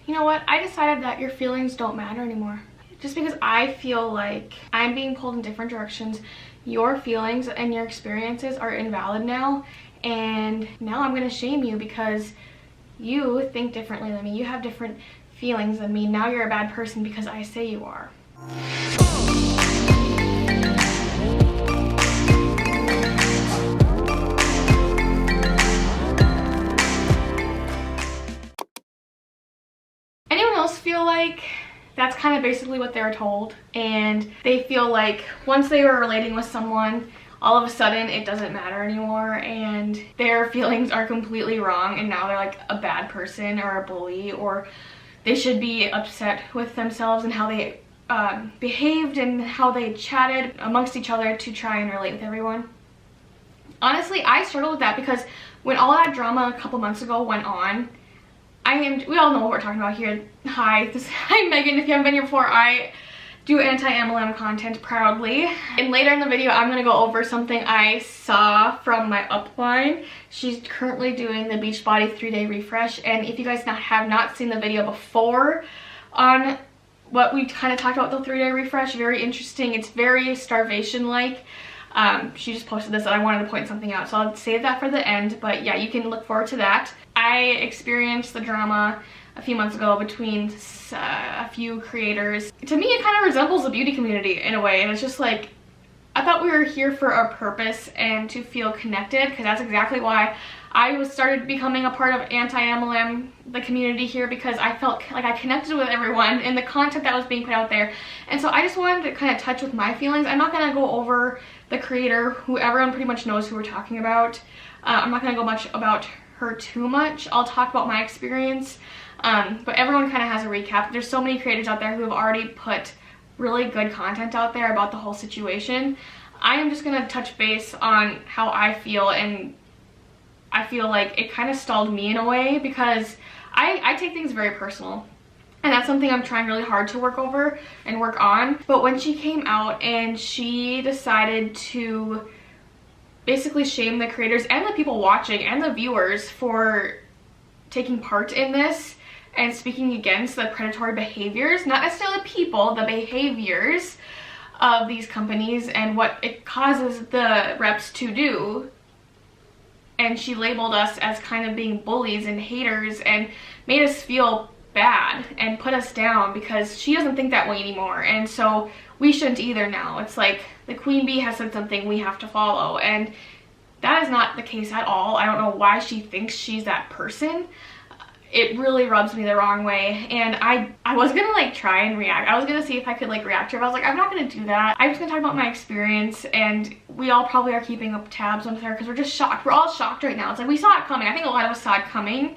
you know what, I decided that your feelings don't matter anymore. Just because I feel like I'm being pulled in different directions, your feelings and your experiences are invalid now, and now I'm gonna shame you because you think differently than me. You have different feelings than me. Now you're a bad person because I say you are. Anyone else feel like that's kind of basically what they're told, and they feel like once they were relating with someone, all of a sudden it doesn't matter anymore and their feelings are completely wrong, and now they're like a bad person or a bully, or they should be upset with themselves and how they behaved and how they chatted amongst each other to try and relate with everyone? Honestly, I struggled with that because when all that drama a couple months ago went on, we all know what we're talking about here. Hi, I'm Megan. If you haven't been here before, I do anti-MLM content proudly. And later in the video, I'm gonna go over something I saw from my upline. She's currently doing the Beachbody 3-day refresh. And if you guys have not seen the video before on what we kind of talked about the 3-day refresh, very interesting. It's very starvation-like. She just posted this and I wanted to point something out, so I'll save that for the end. But yeah, you can look forward to that. I experienced the drama a few months ago between a few creators. To me, it kind of resembles the beauty community in a way, and it's just like, I thought we were here for a purpose and to feel connected, because that's exactly why I started becoming a part of anti-MLM, the community here, because I felt like I connected with everyone in the content that was being put out there. And so I just wanted to kind of touch with my feelings. I'm not going to go over the creator, who everyone pretty much knows who we're talking about. I'm not going to go much about her too much. I'll talk about my experience, but everyone kind of has a recap. There's so many creators out there who have already put really good content out there about the whole situation. I am just going to touch base on how I feel, and I feel like it kind of stalled me in a way because I take things very personal, and that's something I'm trying really hard to work over and work on. But when she came out and she decided to basically shame the creators and the people watching and the viewers for taking part in this and speaking against the predatory behaviors, not necessarily people, the behaviors of these companies and what it causes the reps to do. And she labeled us as kind of being bullies and haters and made us feel bad and put us down because she doesn't think that way anymore, and so we shouldn't either now. It's like the queen bee has said something, we have to follow, and that is not the case at all. I don't know why she thinks she's that person. It really rubs me the wrong way, and I was gonna like try and react. I was gonna see if I could like react to her, but I was like, I'm not gonna do that. I'm just gonna talk about my experience, and we all probably are keeping up tabs on her because we're just shocked. We're all shocked right now. It's like we saw it coming. I think a lot of us saw it coming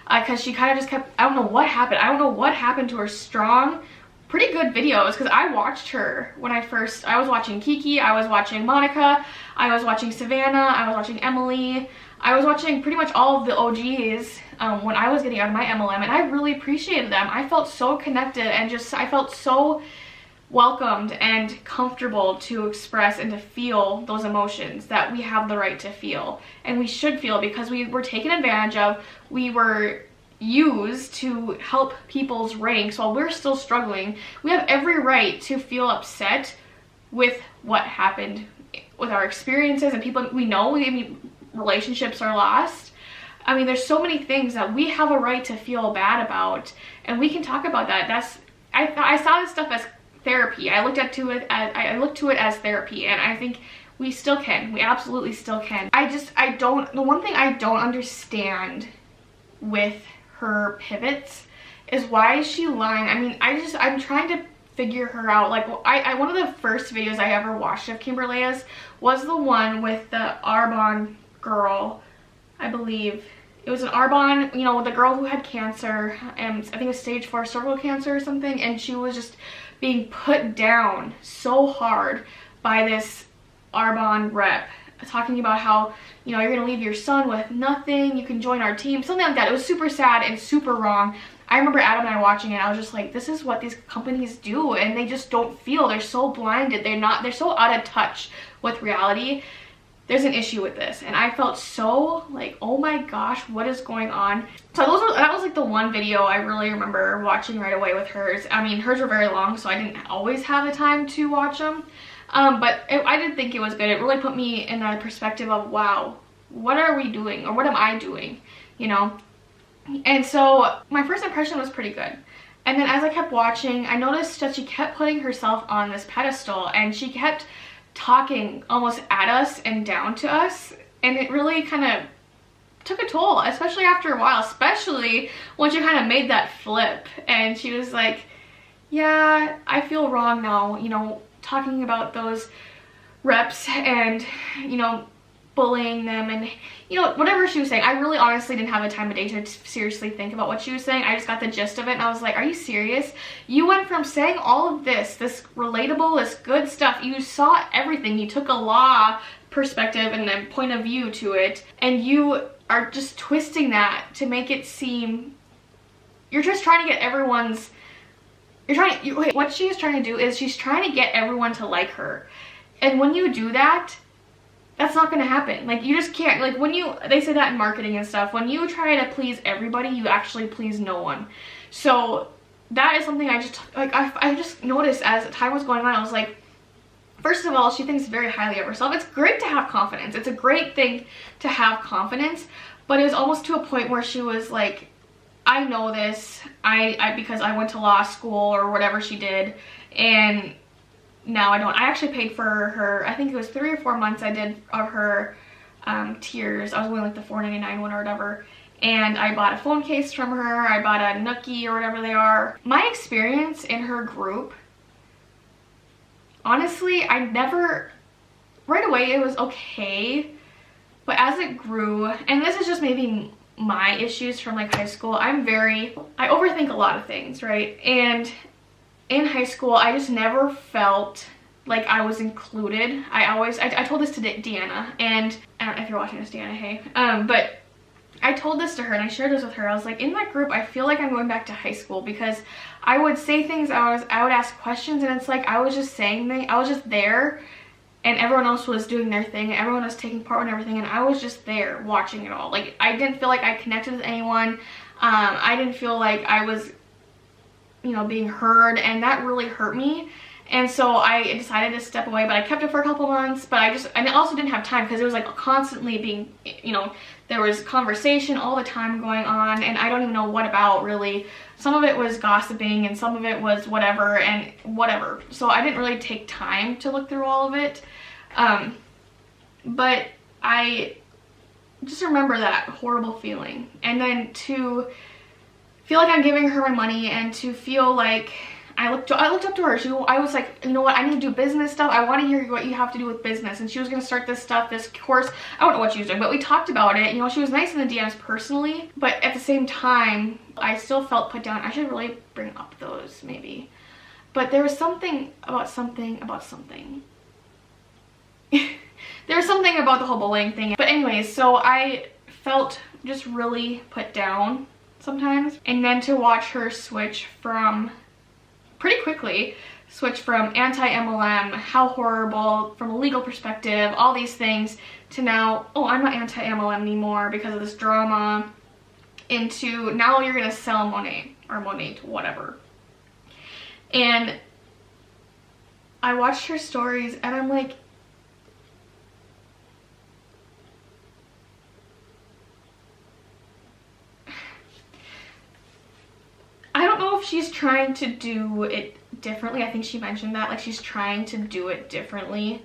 because she kind of just kept, I don't know what happened. I don't know what happened to her strong, pretty good videos, because I watched her when I was watching Kiki, I was watching Monica, I was watching Savannah, I was watching Emily, I was watching pretty much all of the OGs when I was getting out of my MLM, and I really appreciated them. I felt so connected and I felt so welcomed and comfortable to express and to feel those emotions that we have the right to feel, and we should feel, because we were taken advantage of. We were used to help people's ranks while we're still struggling. We have every right to feel upset with what happened with our experiences and people we know. I mean, relationships are lost. I mean, there's so many things that we have a right to feel bad about, and we can talk about that. I saw this stuff as therapy. I looked to it as therapy, and I think we still can. We absolutely still can. The one thing I don't understand with her pivots is, why is she lying? I mean, I'm trying to figure her out. Like, one of the first videos I ever watched of Kimberly's was the one with the Arbonne girl. I believe it was an Arbonne, you know, the girl who had cancer, and I think it was stage 4 cervical cancer or something, and she was just being put down so hard by this Arbonne rep, talking about how, you know, you're gonna leave your son with nothing, you can join our team, something like that. It was super sad and super wrong. I remember Adam and I watching it, I was just like, this is what these companies do, and they just don't feel. They're so blinded. They're so out of touch with reality. there's an issue with this. And I felt so like, oh my gosh, what is going on? So that was like the one video I really remember watching right away with hers. I mean, hers were very long, so I didn't always have the time to watch them. I did think it was good. It really put me in a perspective of, wow, what are we doing? Or what am I doing? You know? And so my first impression was pretty good. And then as I kept watching, I noticed that she kept putting herself on this pedestal, and she kept talking almost at us and down to us. And it really kind of took a toll, especially after a while, especially when she kind of made that flip. And she was like, yeah, I feel wrong now, you know, talking about those reps and, you know, bullying them and, you know, whatever she was saying. I really honestly didn't have the time of day to seriously think about what she was saying. I just got the gist of it, and I was like, are you serious? You went from saying all of this relatable, this good stuff, you saw everything, you took a law perspective and a point of view to it, and you are just twisting that to make it seem you're just trying to get everyone's, what she is trying to do is she's trying to get everyone to like her. And when you do that, that's not going to happen. Like, you just can't. Like, they say that in marketing and stuff, when you try to please everybody, you actually please no one. So that is something I just, like, I just noticed as time was going on. I was like, first of all, she thinks very highly of herself. It's great to have confidence. It's a great thing to have confidence, but it was almost to a point where she was like, I know this, because I went to law school or whatever she did, and now I don't. I actually paid for her, I think it was 3 or 4 months I did of her tiers. I was willing like the $4.99 one or whatever. And I bought a phone case from her. I bought a nookie or whatever they are. My experience in her group, honestly, right away it was okay. But as it grew, and this is just maybe my issues from like high school, I overthink a lot of things, right? And in high school, I just never felt like I was included. I told this to Deanna, and I don't know if you're watching this, Deanna, hey. But I told this to her, and I shared this with her. I was like, in that group, I feel like I'm going back to high school, because I would say things, I would ask questions, and it's like I was just saying things, I was just there, and everyone else was doing their thing, and everyone was taking part in everything, and I was just there watching it all. Like, I didn't feel like I connected with anyone. I didn't feel like I was, you know, being heard, and that really hurt me. And so I decided to step away, but I kept it for a couple months. But I also didn't have time, because it was like constantly being, you know, there was conversation all the time going on, and I don't even know what about, really. Some of it was gossiping, and some of it was whatever and whatever. So I didn't really take time to look through all of it. But I just remember that horrible feeling, and then to feel like I'm giving her my money, and to feel like I looked up to her. I was like, you know what, I need to do business stuff. I want to hear what you have to do with business. And she was going to start this course. I don't know what she was doing, but we talked about it. You know, she was nice in the DMs personally, but at the same time, I still felt put down. I should really bring up those maybe. But there was something about something. There was something about the whole bullying thing. But anyways, so I felt just really put down sometimes. And then to watch her pretty quickly switch from anti-MLM, how horrible from a legal perspective, all these things, to now, oh, I'm not anti-MLM anymore because of this drama, into now you're gonna sell Monet or Monet, whatever. And I watched her stories, and I'm like, I don't know if she's trying to do it differently. I think she mentioned that, like, she's trying to do it differently.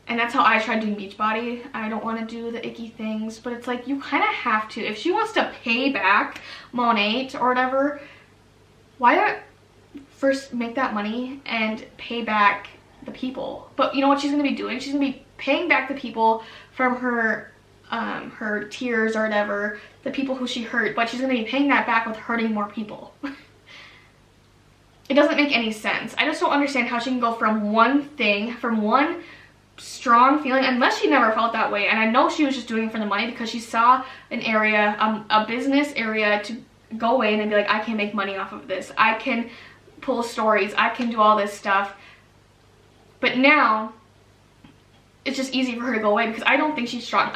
And that's how I tried doing Beachbody. I don't want to do the icky things, but it's like, you kind of have to. If she wants to pay back Monet or whatever, why not first make that money and pay back the people? But you know what she's going to be doing? She's going to be paying back the people from her tears or whatever, the people who she hurt, but she's going to be paying that back with hurting more people. It doesn't make any sense. I just don't understand how she can go from one strong feeling, unless she never felt that way. And I know she was just doing it for the money, because she saw an area, a business area, to go in and be like, I can make money off of this. I can pull stories. I can do all this stuff. But now it's just easy for her to go away, because I don't think she's strong.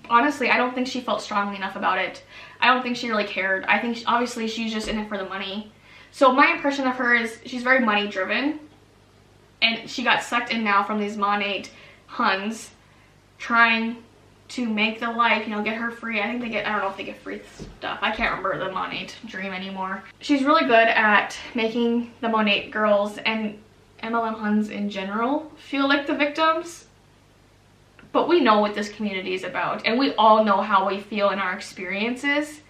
Honestly, I don't think she felt strongly enough about it. I don't think she really cared. I think obviously she's just in it for the money. So my impression of her is she's very money driven, and she got sucked in now from these Monate Huns trying to make the life, you know, get her free. I think they get, I don't know if they get free stuff. I can't remember the Monate dream anymore. She's really good at making the Monate girls and MLM Huns in general feel like the victims. But we know what this community is about, and we all know how we feel in our experiences.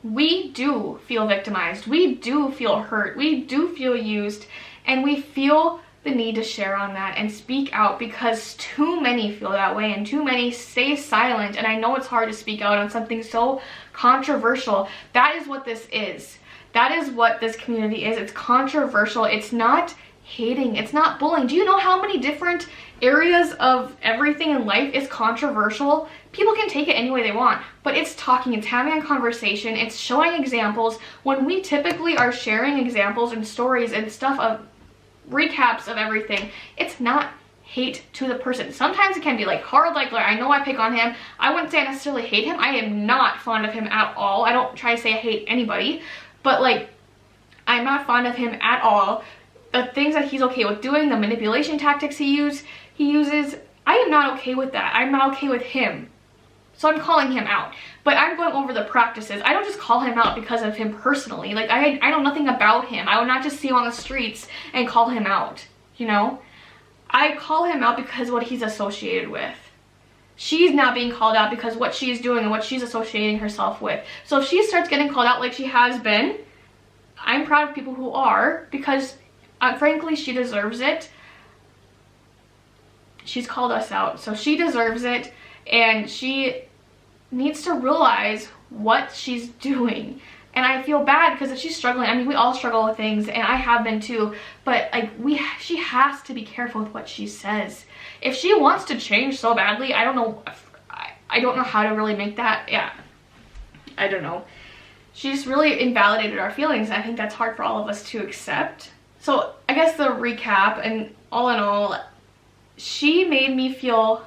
We do feel victimized. We do feel hurt. We do feel used, and we feel the need to share on that and speak out, because too many feel that way and too many stay silent. And I know it's hard to speak out on something so controversial. That is what this is. That is what this community is. It's controversial. It's not hating. It's not bullying. Do you know how many different areas of everything in life is controversial? People can take it any way they want, but it's talking, it's having a conversation, it's showing examples. When we typically are sharing examples and stories and stuff of recaps of everything, it's not hate to the person. Sometimes it can be like hard, like I know I pick on him. I wouldn't say I necessarily hate him. I am not fond of him at all. I don't try to say I hate anybody, but like, I'm not fond of him at all. The things that he's okay with doing, the manipulation tactics he uses, I am not okay with that. I'm not okay with him. So I'm calling him out. But I'm going over the practices. I don't just call him out because of him personally. Like, I know nothing about him. I would not just see him on the streets and call him out, you know? I call him out because what he's associated with. She's not being called out because what she's doing and what she's associating herself with. So if she starts getting called out like she has been, I'm proud of people who are, because frankly, she deserves it. She's called us out, so she deserves it, and she needs to realize what she's doing. And I feel bad because if she's struggling, I mean, we all struggle with things, and I have been too, but like, she has to be careful with what she says. If she wants to change so badly, I don't know how to really make that, yeah, I don't know. She just really invalidated our feelings, and I think that's hard for all of us to accept. So I guess the recap, and all in all, she made me feel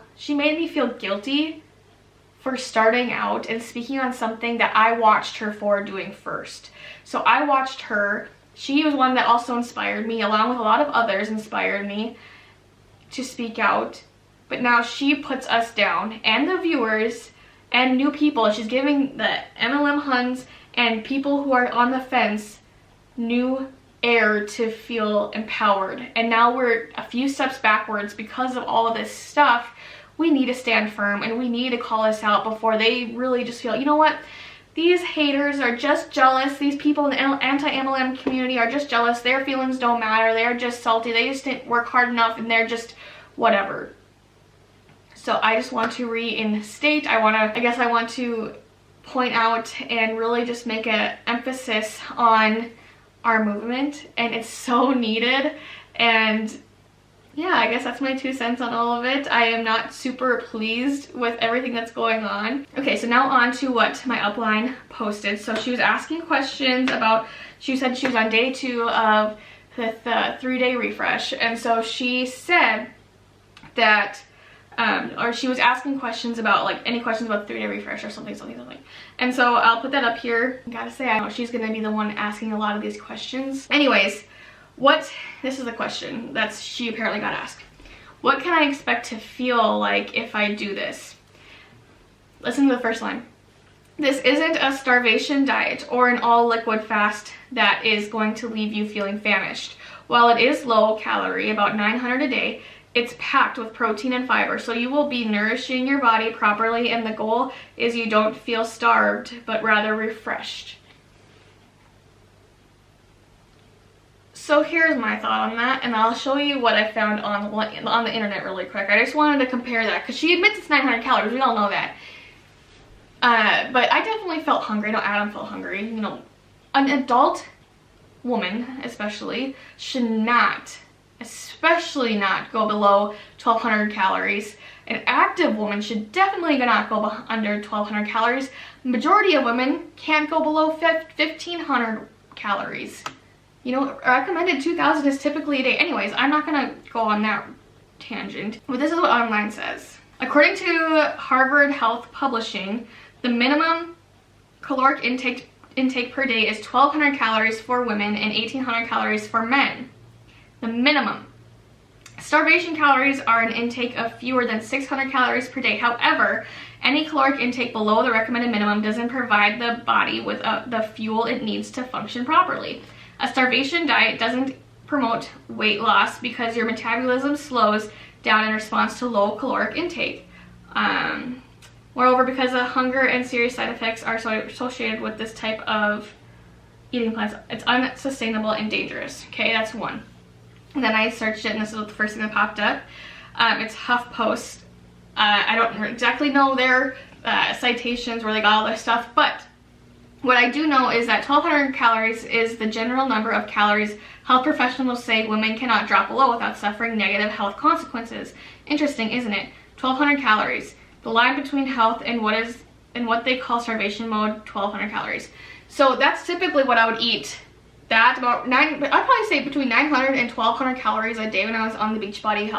guilty for starting out and speaking on something that I watched her for doing first. So I watched her. She was one that also inspired me, along with a lot of others inspired me to speak out. But now she puts us down, and the viewers and new people. She's giving the MLM Huns and people who are on the fence new air to feel empowered. And now we're a few steps backwards because of all of this stuff. We need to stand firm, and we need to call us out before they really just feel, you know what, these haters are just jealous. These people in the anti-MLM community are just jealous. Their feelings don't matter. They're just salty. They just didn't work hard enough, and they're just whatever. So I just want to reinstate. I want to point out and really just make an emphasis on our movement, and it's so needed. And yeah, I guess that's my 2 cents on all of it. I am not super pleased with everything that's going on. Okay, so now on to what my upline posted. So she was asking questions about, she said she was on day 2 of the 3-day refresh, and so she said that or she was asking questions about, like, any questions about the 3-day refresh or something. And so I'll put that up here. I gotta say, I know she's gonna be the one asking a lot of these questions. Anyways, this is a question that she apparently got asked. What can I expect to feel like if I do this? Listen to the first line. This isn't a starvation diet or an all liquid fast that is going to leave you feeling famished. While it is low calorie, about 900 a day, it's packed with protein and fiber, so you will be nourishing your body properly, and the goal is you don't feel starved, but rather refreshed. So here's my thought on that, and I'll show you what I found on the internet really quick. I just wanted to compare that, because she admits it's 900 calories, we all know that. But I definitely felt hungry. I know Adam felt hungry. You know, an adult woman, especially, should not, especially not go below 1,200 calories. An active woman should definitely not go under 1,200 calories. Majority of women can't go below 1,500 calories. You know, recommended 2,000 is typically a day. Anyways, I'm not gonna go on that tangent, but this is what online says. According to Harvard Health Publishing, the minimum caloric intake per day is 1,200 calories for women and 1,800 calories for men. The minimum. Starvation calories are an intake of fewer than 600 calories per day. However, any caloric intake below the recommended minimum doesn't provide the body with the fuel it needs to function properly. A starvation diet doesn't promote weight loss because your metabolism slows down in response to low caloric intake. Moreover, because of hunger and serious side effects are associated with this type of eating plans, it's unsustainable and dangerous. Okay, that's one. And then I searched it, and this is the first thing that popped up. It's HuffPost. I don't exactly know their citations where they got all their stuff, but what I do know is that 1,200 calories is the general number of calories health professionals say women cannot drop below without suffering negative health consequences. Interesting, isn't it? 1,200 calories. The line between health and what they call starvation mode, 1,200 calories. So that's typically what I would eat. I'd probably say between 900 and 1,200 calories a day when I was on the Beachbody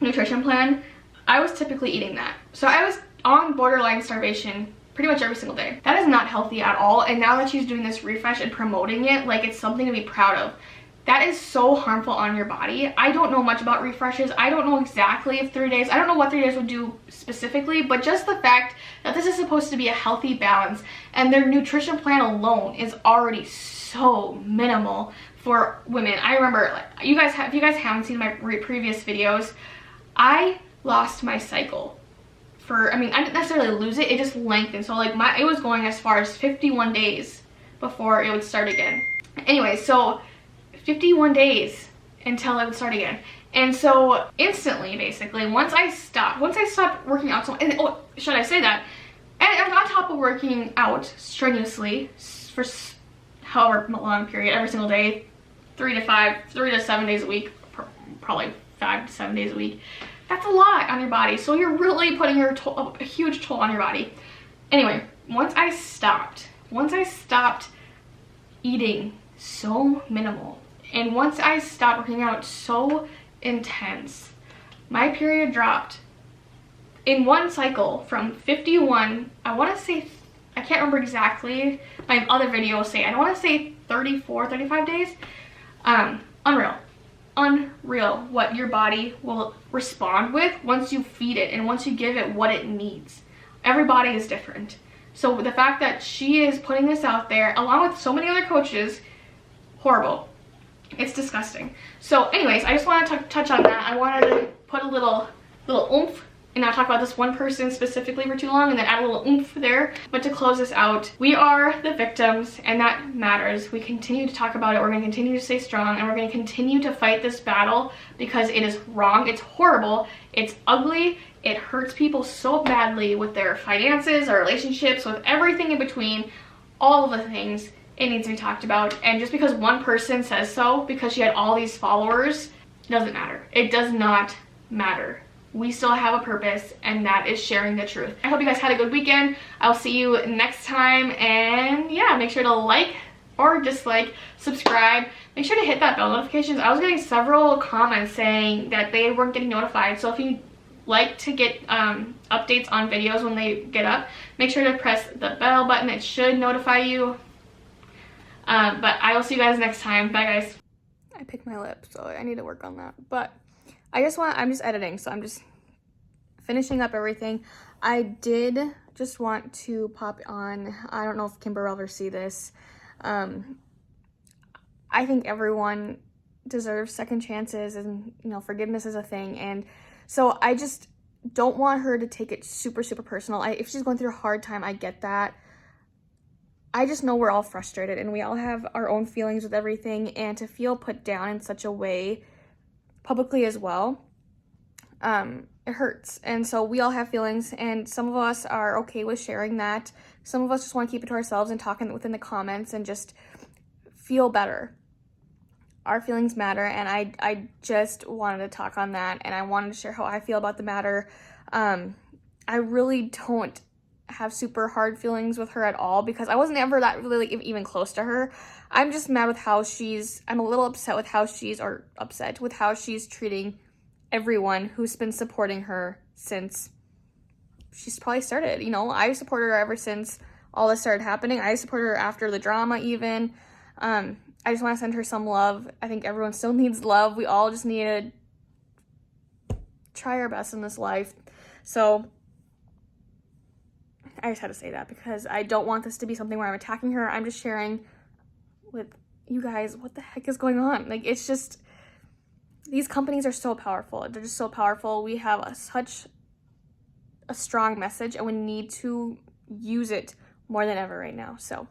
nutrition plan. I was typically eating that. So I was on borderline starvation pretty much every single day. That is not healthy at all. And now that she's doing this refresh and promoting it, like, it's something to be proud of. That is so harmful on your body. I don't know much about refreshes. I don't know exactly if 3 days, I don't know what 3 days would do specifically, but just the fact that this is supposed to be a healthy balance and their nutrition plan alone is already so minimal for women. I remember, like, if you guys haven't seen my previous videos, I lost my cycle for, I didn't necessarily lose it, it just lengthened. So like it was going as far as 51 days before it would start again. Anyway, so 51 days until I would start again. And so instantly, basically, once I stopped working out, should I say that? And on top of working out strenuously for however long period, every single day, 3 to 7 days a week, probably 5 to 7 days a week, that's a lot on your body. So you're really putting a huge toll on your body. Anyway, once I stopped eating so minimal, and once I stopped working out so intense, my period dropped in one cycle from 51, I want to say, I can't remember exactly, my other videos say, I want to say 34, 35 days. Unreal what your body will respond with once you feed it and once you give it what it needs. Every body is different. So the fact that she is putting this out there along with so many other coaches, horrible. It's disgusting. So anyways, I just want to touch on that. I wanted to put a little oomph and not talk about this one person specifically for too long and then add a little oomph there. But to close this out, we are the victims and that matters. We continue to talk about it. We're going to continue to stay strong and we're going to continue to fight this battle because it is wrong. It's horrible. It's ugly. It hurts people so badly with their finances, their relationships, with everything in between, all of the things. It needs to be talked about. And just because one person says so, because she had all these followers, it doesn't matter. It does not matter. We still have a purpose, and that is sharing the truth. I hope you guys had a good weekend. I'll see you next time, and yeah, make sure to like or dislike, subscribe. Make sure to hit that bell notifications. I was getting several comments saying that they weren't getting notified, so if you like to get updates on videos when they get up, make sure to press the bell button. It should notify you. But I will see you guys next time. Bye, guys. I picked my lip, so I need to work on that. But I'm just editing, so I'm just finishing up everything. I did just want to pop on, I don't know if Kimber will ever see this. I think everyone deserves second chances, and forgiveness is a thing. And so I just don't want her to take it super, super personal. If she's going through a hard time, I get that. I just know we're all frustrated and we all have our own feelings with everything, and to feel put down in such a way publicly as well, it hurts. And so we all have feelings, and some of us are okay with sharing that. Some of us just want to keep it to ourselves and talk within the comments and just feel better. Our feelings matter, and I just wanted to talk on that, and I wanted to share how I feel about the matter. I really don't have super hard feelings with her at all because I wasn't ever that really like even close to her. I'm just mad with how I'm a little upset with how she's treating everyone who's been supporting her since she's probably started. You know, I supported her ever since all this started happening. I supported her after the drama even. I just want to send her some love. I think everyone still needs love. We all just need to try our best in this life. So I just had to say that because I don't want this to be something where I'm attacking her. I'm just sharing with you guys what the heck is going on. Like, it's just, these companies are so powerful. They're just so powerful. We have such a strong message and we need to use it more than ever right now. So